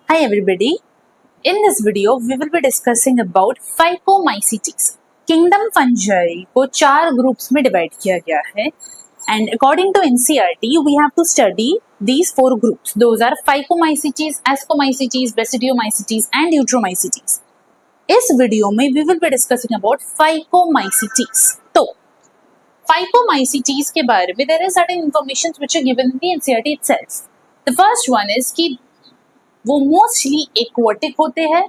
Hi everybody. In this video, we will be discussing about Phycomycetes. Kingdom fungi को 4 groups में divide किया गया है and according to NCERT, we have to study these 4 groups. Those are Phycomycetes, Ascomycetes, Basidiomycetes and Eutromycetes. इस video में we will be discussing about Phycomycetes. तो Phycomycetes के बारे में there are certain information which are given in the NCERT itself. The first one is कि वो mostly aquatic होते हैं,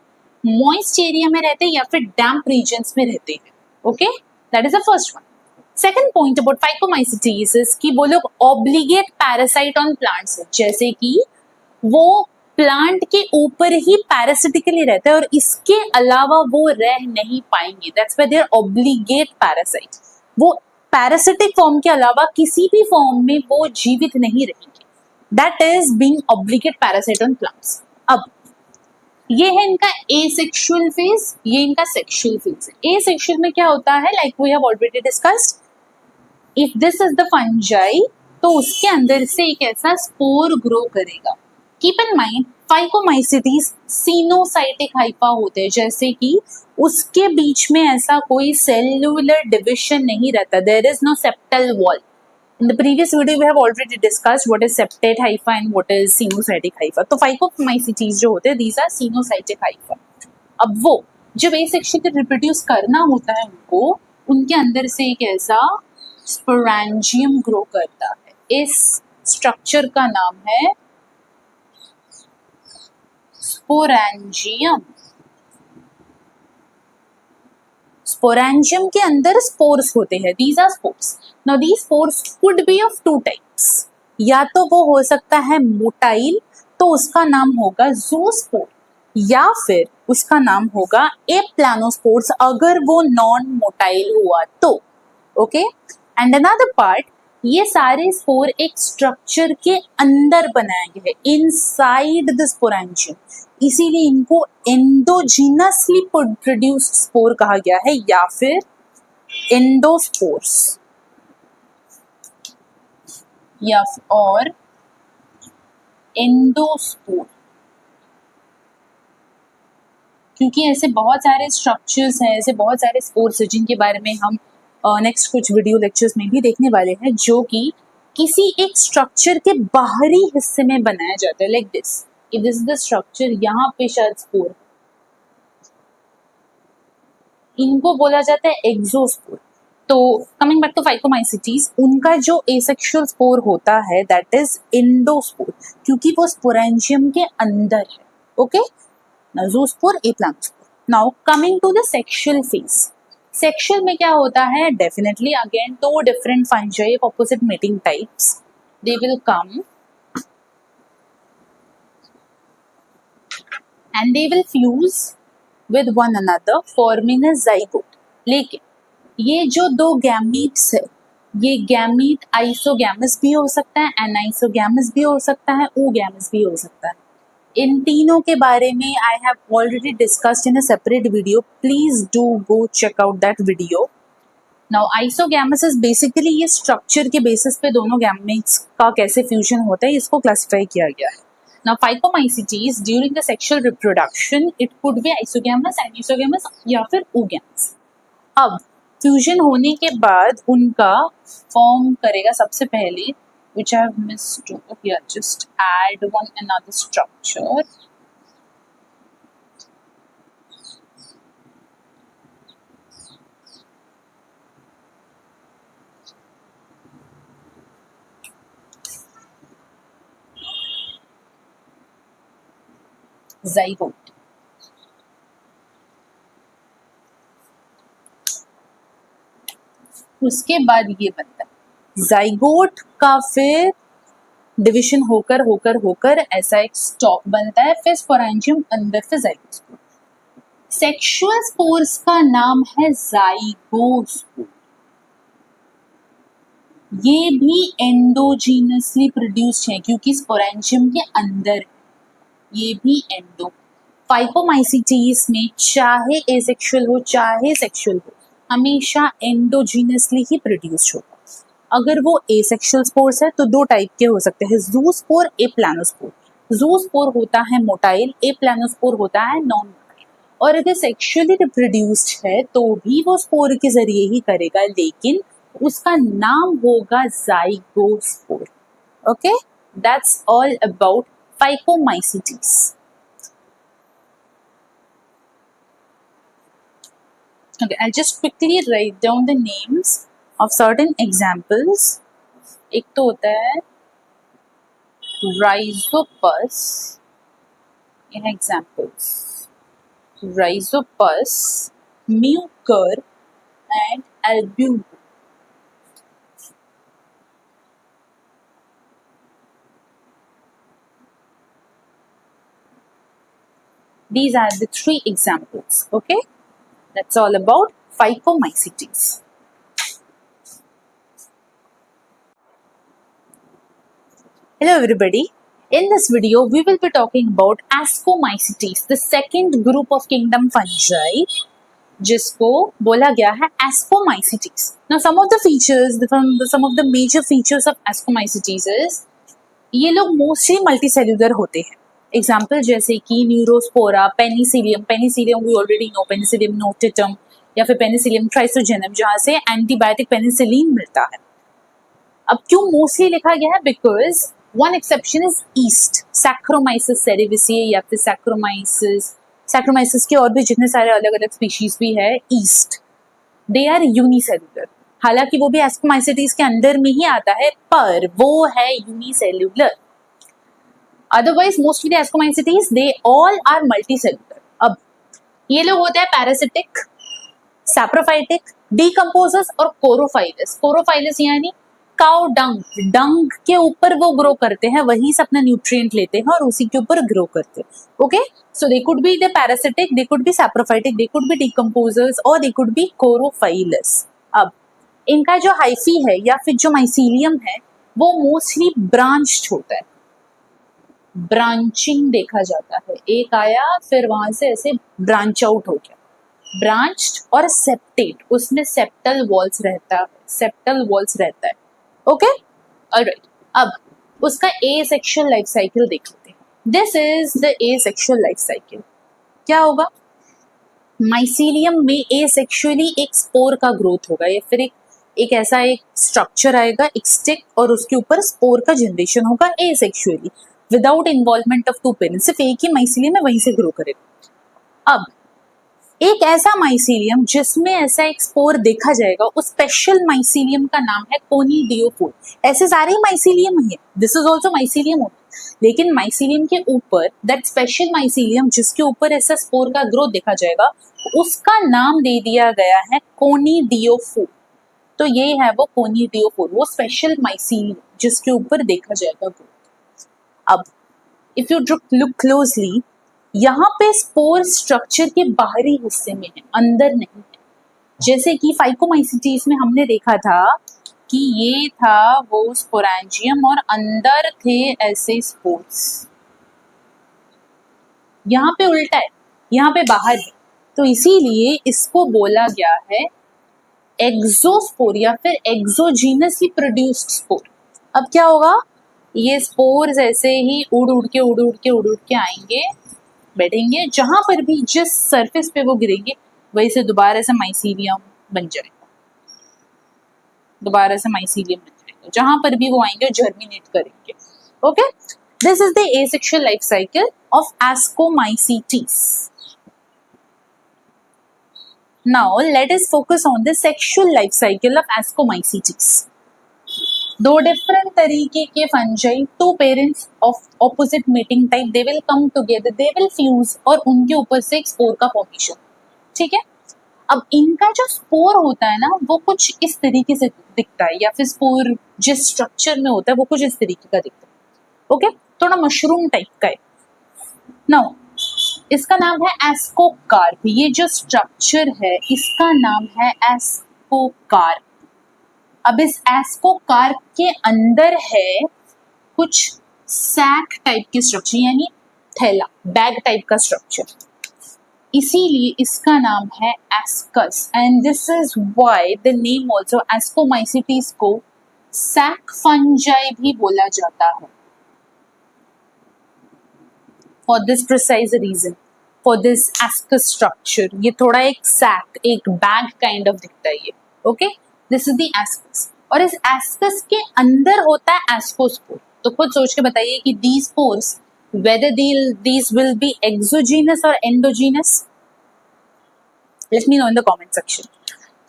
मॉइस्ट एरिया में रहते हैं या फिर डैम्प रीजन्स में रहते हैं. Okay, that is the first one. Second point about phycomycetes is कि वो लोग ऑब्लिगेट पैरासाइट ऑन प्लांट्स, जैसे कि वो प्लांट के ऊपर ही पैरासिटिकली रहते हैं और इसके अलावा वो रह नहीं पाएंगे. That's why they are obligate parasite. वो पैरासिटिक फॉर्म के अलावा किसी भी फॉर्म में वो जीवित नहीं रहेंगे. That is being obligate parasite on plants. अब ये है इनका एसेक्सुअल फेज, ये इनका सेक्सुअल फेज है. एसेक्सुअल में क्या होता है, like we have already discussed, if this is the fungi तो उसके अंदर से एक ऐसा स्पोर ग्रो करेगा. Keep in mind phycomycetes coenocytic hypha होते हैं, जैसे कि उसके बीच में ऐसा कोई सेल्यूलर डिविजन नहीं रहता. There is no septal wall. In the previous video, we have already discussed what is septate hypha and what is sinusoidic hypha. तो Phycomycetes जो होते हैं, these are sinusoidic hypha. अब वो जब asexually reproduce करना होता है उनको, उनके अंदर से एक ऐसा sporangium grow करता है. इस स्ट्रक्चर का नाम है sporangium. स्पोरेंजियम के अंदर स्पोर्स होते हैं. These are spores. Now these spores could be of 2 types. या तो वो हो सकता है मोटाइल, तो उसका नाम होगा ज़ूस्पोर, या फिर उसका नाम होगा एप्लानोस्पोर्स अगर वो नॉन मोटाइल हुआ तो. ओके, एंड अनदर पार्ट, ये सारे स्पोर एक स्ट्रक्चर के अंदर बनाए गए हैं, इनसाइड द स्पोरेंजियम. इसीलिए इनको एंडोजीनसली प्रोड्यूस्ड स्पोर कहा गया है या फिर एंडोस्पोर्स या और एंडोस्पोर. क्योंकि ऐसे बहुत सारे स्ट्रक्चर्स हैं, ऐसे बहुत सारे स्पोर्स हैं जिनके बारे में हम नेक्स्ट कुछ वीडियो लेक्चर्स में भी देखने वाले हैं, जो कि किसी एक स्ट्रक्चर के बाहरी हिस्से में बनाया जाता है. Like this, if this is the structure, यहाँ पे शायद स्पोर, इनको बोला जाता है एक्सोस्पोर. तो कमिंग बैक टू फाइकोमाइसिटीज, उनका जो एसेक्सुअल स्पोर होता है दैट इज एंडोस्पोर, क्योंकि वो स्पोरेंजियम के अंदर है. Okay, zoospore, aplanospore. Now coming to the sexual phase. Sexual में क्या होता है, definitely again 2 different fungi of opposite mating types, they will come and they will fuse with one another forming a zygote. लेकिन ये जो 2 gametes है, ये gamete isogamous भी हो सकता है, एनाइसोगैमस भी हो सकता है, ओगैमस भी हो सकता है. इन तीनों के बारे में I have already discussed in a separate video. Please do go check out that video. Now isogamous is basically ये स्ट्रक्चर के बेसिस पे दोनों गैमीट्स का कैसे फ्यूजन होता है इसको क्लासिफाई किया गया है. Now, Phycomycetes during the sexual reproduction, it could be isogamous, anisogamous या फिर oogamous. अब फ्यूजन होने के बाद उनका फॉर्म करेगा सबसे पहले, which I have missed over here. Just add one another structure. Zygote. उसके बाद ये बनता है ज़ाइगोट का, फिर डिवीजन होकर होकर होकर ऐसा एक स्टॉक बनता है, फिर स्पोरेंजियम, अंदर से ज़ाइगोस्पोर. सेक्सुअल स्पोर्स का नाम है ज़ाइगोस्पोर. ये भी एंडोजीनसली प्रोड्यूस्ड है क्योंकि स्पोरेंजियम के अंदर, ये भी एंडो. फाइकोमाइसिटीज में चाहे एसेक्सुअल हो चाहे सेक्सुअल हो, हमेशा एंडोजीनसली ही प्रोड्यूस होगा. अगर वो एसेक्सुअल स्पोर्स है तो 2 टाइप के हो सकते हैं, ज़ूस्पोर, एप्लानोस्पोर. ज़ूस्पोर होता है मोटाइल, एप्लानोस्पोर होता है नॉन मोटाइल। और अगर सेक्सुअली रिप्रोड्यूस्ड है तो भी वो स्पोर के जरिए ही करेगा, लेकिन उसका नाम होगा zygospore. Okay, that's all about phycomycetes. Okay, I'll just quickly write down the names of certain examples. एक तो होता है Rhizopus, ये है examples, Rhizopus, Mucor and Albule. These are the three examples. Okay, that's all about Phycomycetes. Hello everybody. In this video, we will be talking about Ascomycetes, the second group of kingdom fungi, जिसको बोला गया है Ascomycetes. Now, some of the features, some of the major features of Ascomycetes is ये लोग mostly multicellular होते हैं. Example जैसे कि neurospora, penicillium we already know, penicillium notatum या फिर पेनिसिलियम ट्राइसोजेनम, जहाँ से एंटीबायोटिक पेनिसिलिन मिलता है. अब क्यों मोस्टली लिखा गया है? Because one exception is yeast, saccharomyces cerevisiae या फिर सैक्रोमाइसिस के और भी जितने सारे अलग अलग स्पीशीज भी है ईस्ट, दे आर यूनिसेल्यूलर. हालांकि वो भी एस्कोमाइसिटीज के अंदर में ही आता है, पर वो है unicellular. Otherwise most of the ascomycetes they all are multicellular. अब ये लोग होते हैं पैरासिटिक, सैप्रोफाइटिक, डीकम्पोजर्स और कोरोफाइलस. कोरोफाइलस यानी काउ डंग के ऊपर वो ग्रो करते हैं, वहीं से अपना न्यूट्रिएंट लेते हैं और उसी के ऊपर ग्रो करते हैं. Okay, so they could be the parasitic, they could be saprophytic, they could be decomposers और दे कुड बी कोरोफाइलस. अब इनका जो हाइफी है या फिर जो माइसीलियम है वो मोस्टली ब्रांच्ड होता है. ब्रांचिंग देखा जाता है, एक आया फिर वहां से ऐसे ब्रांच आउट हो गया. ब्रांच्ड और सेप्टेट, उसमें सेप्टल वॉल्स रहता है. Okay, alright. अब उसका एसेक्सुअल लाइफ साइकिल देख लेते हैं. This is the asexual life cycle. क्या होगा? माइसीलियम में एसेक्सुअली एक स्पोर का ग्रोथ होगा या फिर एक ऐसा एक स्ट्रक्चर आएगा, एक स्टिक, और उसके ऊपर स्पोर का जनरेशन होगा asexually without involvement of two parents. सिर्फ एक ही माइसीलियम है, वहीं से ग्रो करेगा. अब एक ऐसा माइसीलियम जिसमें ऐसा एक स्पोर देखा जाएगा, उस स्पेशल माइसीलियम का नाम है कोनिडियोफोर. ऐसे सारे ही माइसीलियम है, दिस इज ऑल्सो माइसीलियम होता है, लेकिन माइसीलियम के ऊपर दैट स्पेशल माइसीलियम जिसके ऊपर ऐसा स्पोर का ग्रोथ देखा जाएगा, उसका नाम दे दिया गया है कोनिडियोफोर. तो ये है वो कोनिडियोफोर, वो स्पेशल माइसीलियम जिसके ऊपर देखा जाएगा ग्रोथ. अब इफ यू लुक क्लोजली, यहाँ पे स्पोर स्ट्रक्चर के बाहरी हिस्से में है, अंदर नहीं है. जैसे कि फाइकोमाइसीटीज में हमने देखा था कि ये था वो स्पोरेंजियम और अंदर थे ऐसे स्पोर्स. यहाँ पे उल्टा है, यहाँ पे बाहर है, तो इसीलिए इसको बोला गया है एक्सोस्पोर या फिर एक्सोजीनसली प्रोड्यूस्ड स्पोर. अब क्या होगा? ये स्पोर्स ऐसे ही उड़ उड़ के आएंगे, बैठेंगे, जहां पर भी जिस सरफेस पे वो गिरेंगे वहीं से दोबारा से माइसीलियम बन जाएगा. जहां पर भी वो आएंगे जर्मिनेट करेंगे. Okay, this is the asexual life cycle of ascomycetes. Now let us focus on the sexual life cycle of ascomycetes. दो डिफरेंट तरीके के fungi, two parents of opposite meeting type, they will come together, they will fuse, और उनके ऊपर से एक spore का formation. ठीक है. अब इनका जो स्पोर होता है ना, वो कुछ इस तरीके से दिखता है, या फिर स्पोर जिस स्ट्रक्चर में होता है वो कुछ इस तरीके का दिखता है. ओके, थोड़ा मशरूम टाइप का है. नाउ इसका नाम है एस्कोकार्प. ये जो स्ट्रक्चर है इसका नाम है एस्कोकार्प. अब इस एस्कोकार्प के अंदर है कुछ सैक टाइप की स्ट्रक्चर, यानी थैला, बैग टाइप का स्ट्रक्चर. इसीलिए इसका नाम है ascus, and this is why the name also ascomycetes को सैक फंजाई भी बोला जाता है. For this precise reason, for this ascus structure, ये थोड़ा एक सैक, एक बैग काइंड ऑफ दिखता है ये, okay, this is the ascus. और इस एस्कस के अंदर होता है एस्कोस्पोर। तो खुद सोच के बताइए कि these pores whether these will be exogenous or endogenous. Let me know in the comment section.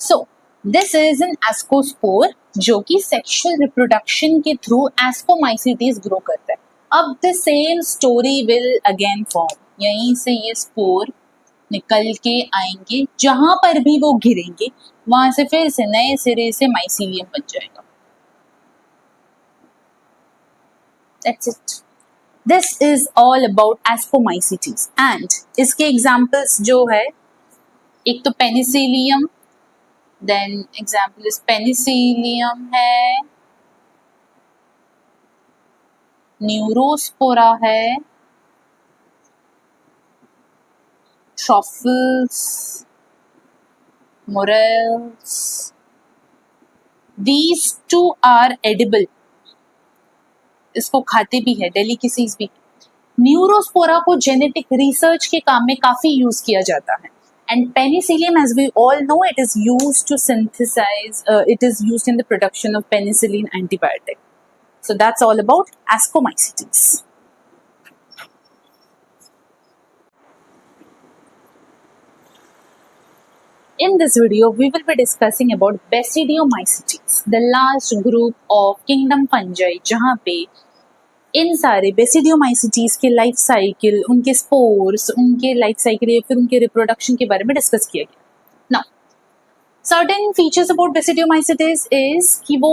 So this is an ascospore जो कि sexual reproduction के through ascomycetes grow करता है। अब the same story will again form, यहीं से ये spore निकल के आएंगे, जहां पर भी वो गिरेंगे वहां से फिर से नए सिरे से माइसीलियम बन जाएगा। That's it. This is all about ascomycetes and इसके examples जो है, एक तो Penicillium, then example is Penicillium है, न्यूरोस्पोरा है, ट्रॉफल्स, morels, these two are edible, इसको खाते भी है, डेलिकेसीज भी। न्यूरोस्पोरा को जेनेटिक रिसर्च के काम में काफी यूज किया जाता है। And penicillium, as we all know, it is used to synthesise, it is used in the production of penicillin antibiotic. So that's all about ascomycetes. In this video, we will be discussing about Basidiomycetes, the last group of kingdom fungi, जहाँ पे इन सारे basidiomycetes के life cycle, उनके spores, उनके life cycle या फिर उनके reproduction के बारे में डिस्कस किया गया। Now certain features about basidiomycetes is कि वो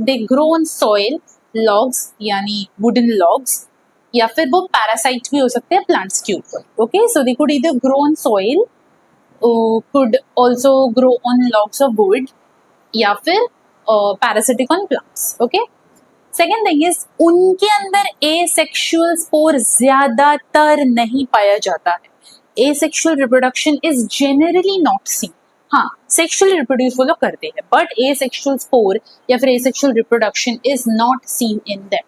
they grow on soil, logs यानी वुडन लॉग्स, या फिर वो पैरासाइट भी हो सकते हैं प्लांट्स के ऊपर। Okay, so they could either grow on soil, could also grow on logs of wood, या फिर parasitic on plants. Okay. Second thing is उनके अंदर asexual spore ज्यादातर नहीं पाया जाता है। Asexual reproduction is generally not seen. हाँ, sexually reproduce वो लोग करते हैं, but asexual spore या फिर asexual reproduction is not seen in them.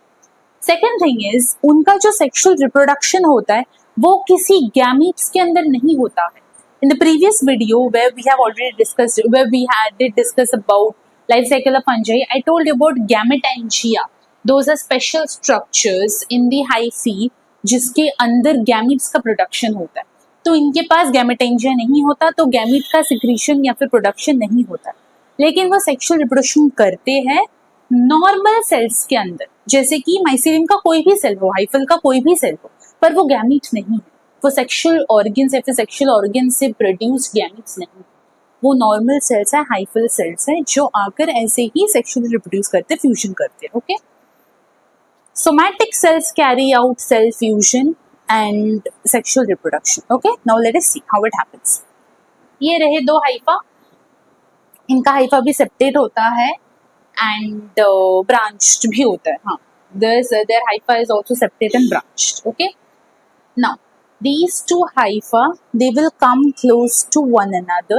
Second thing is उनका जो sexual reproduction होता है वो किसी gametes के अंदर नहीं होता है। In the previous video where we have already discussed, where we did discuss about life cycle of fungi, I told you about gametangia. Those are special structures in the hyphae जिसके अंदर gametes का production होता है। तो इनके पास gametangia नहीं होता, तो gamete का secretion या फिर production नहीं होता, लेकिन वो sexual reproduction करते हैं normal cells के अंदर, जैसे कि माइसीलियम का कोई भी सेल हो, हाइफल का कोई भी सेल हो, पर वो gamete नहीं है। वो सेक्सुअल ऑर्गन्स या फिर सेक्सुअल ऑर्गन से प्रोड्यूस गैमेट्स नहीं, वो नॉर्मल सेल्स है, हाइफल सेल्स है, जो आकर ऐसे ही सेक्सुअली रिप्रोड्यूस करते, फ्यूजन करते। Okay, somatic cells carry out cell fusion and sexual reproduction. Okay, now let us see how it happens. ये रहे दो हाइफा, इनका हाइफा भी सेप्टेट होता है एंड ब्रांच्ड भी होता है। हाँ, there hypha is also septate and branched. Okay, now these two hypha, they will come close to one another.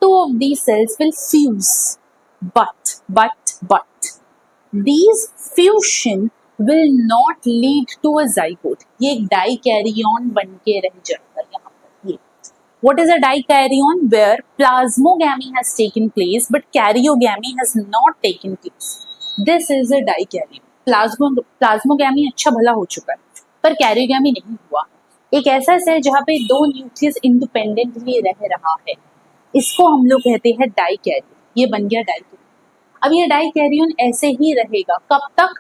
Two of these cells will fuse, but these fusion will not lead to a zygote. ये एक dikaryon बन के रह जाता है यहाँ पर। ये what is a dikaryon? Where plasmogamy has taken place but karyogamy has not taken place. This is a dikaryon. Plasmogamy अच्छा भला हो चुका है, पर karyogamy नहीं हुआ। एक ऐसा सेल जहाँ पे दो न्यूक्लियस इंडिपेंडेंटली रह रहा है, इसको हम लोग कहते हैं डाइकैरियन। ये बन गया डाइकैरियन। अब ये डाइकैरियन ऐसे ही रहेगा कब तक?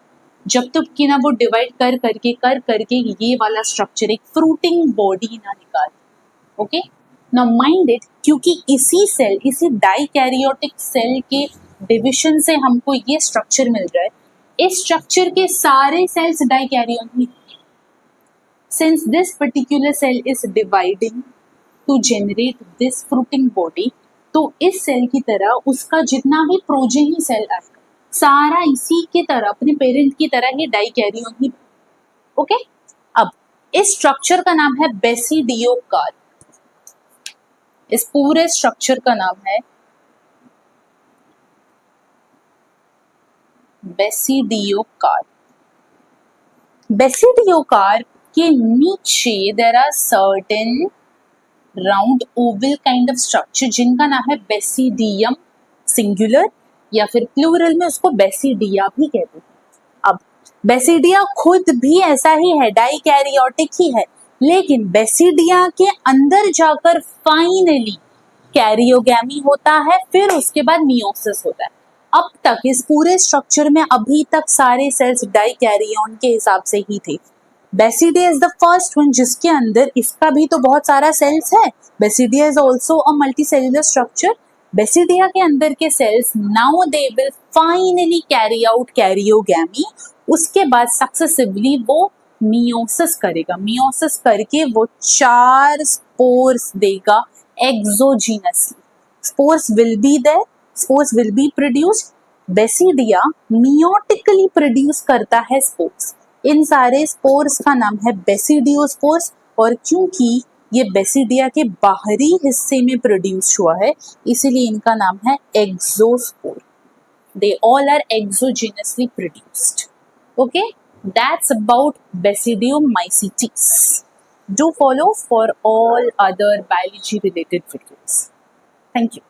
जब तक कि ना वो डिवाइड कर करके ये वाला स्ट्रक्चर एक फ्रूटिंग बॉडी ना निकाले। ओके, नाउ माइंड इट, क्योंकि इसी सेल, इसी डाइकैरियोटिक सेल के डिविजन से हमको ये स्ट्रक्चर मिल रहा है। इस स्ट्रक्चर के सारे सेल्स डाइकैरियन ही, since this particular cell is dividing to generate this fruiting body, तो इस सेल की तरह उसका जितना भी प्रोजेनी सेल आएगा सारा इसी के तरह, अपने पेरेंट की तरह ही डाइकैरियन ही। ओके, अब इस स्ट्रक्चर का नाम है बेसिडियोकार्प। इस पूरे स्ट्रक्चर का नाम है बेसिडियोकार्प। बेसिडियोकार्प कि नीचे there are certain round oval kind of structure जिनका नाम है बेसिडियम सिंगुलर, या फिर प्लूरल में उसको बेसिडिया भी कहते हैं। अब बेसिडिया खुद भी ऐसा ही है, डाइकैरियोटिक ही है, लेकिन बेसिडिया के अंदर जाकर फाइनली कैरियोगैमी होता है, फिर उसके बाद मियोसिस होता है। अब तक इस पूरे स्ट्रक्चर में अभी तक सारे सेल्स डाइकैरियन के हिसाब से ही थे। Basidia is the first one जिसके अंदर इसका भी तो बहुत सारा सेल्स है। Basidia is also a multicellular structure. Basidia के अंदर के cells now they will finally carry out karyogamy, उसके बाद सक्सेसिवली वो मियोसिस करेगा। मियोसिस करके वो 4 स्पोर्स देगा exogenously. Spores will be there, spores will be produced. Basidia meiotically produce करता है स्पोर्स। इन सारे स्पोर्स का नाम है बेसिडियोस्पोर्स, और क्योंकि ये बेसिडिया के बाहरी हिस्से में प्रोड्यूस हुआ है इसीलिए इनका नाम है exospore. They all are exogenously produced. Okay, that's about Basidiomycetes. Do follow for all other biology related videos. Thank you.